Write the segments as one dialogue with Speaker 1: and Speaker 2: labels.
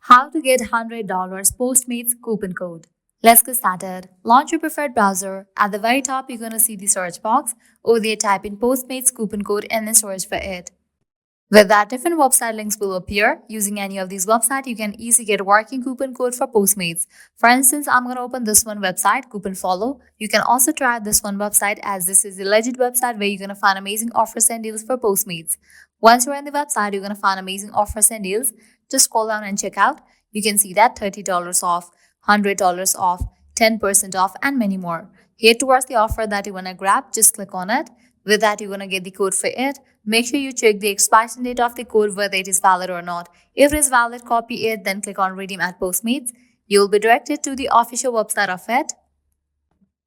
Speaker 1: How to get $100 Postmates coupon code. Let's get started. Launch your preferred browser. At the very top, you're going to see the search box. Over there, type in Postmates coupon code and then search for it. With that, different website links will appear. Using any of these websites, you can easily get a working coupon code for Postmates. For instance, I'm going to open this one website, Coupon Follow. You can also try this one website as this is a legit website where you're going to find amazing offers and deals for Postmates. Once you're in the website, you're going to find amazing offers and deals. Just scroll down and check out. You can see that $30 off, $100 off, 10% off, and many more. Here towards the offer that you want to grab, just click on it. With that, you're going to get the code for it. Make sure you check the expiration date of the code, whether it is valid or not. If it is valid, copy it, then click on Redeem at Postmates. You will be directed to the official website of it.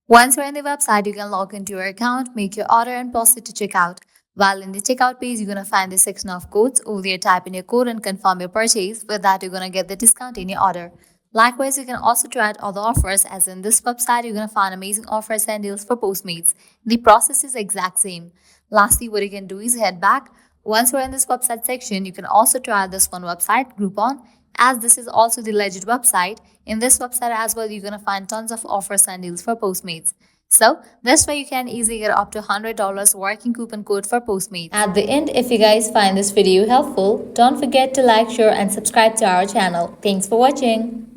Speaker 1: Once you're in the website, you can log into your account, make your order, and post it to checkout. While in the checkout page, you're going to find the section of codes. Over there, type in your code and confirm your purchase. With that, you're going to get the discount in your order. Likewise, you can also try out other offers, as in this website, you're going to find amazing offers and deals for Postmates. The process is exact same. Lastly, what you can do is head back. Once you're in this website section, you can also try out this one website, Groupon, as this is also the legit website. In this website as well, you're going to find tons of offers and deals for Postmates. So this way you can easily get up to $100 working coupon code for Postmates. At the end, if you guys find this video helpful, don't forget to like, share and subscribe to our channel. Thanks for watching.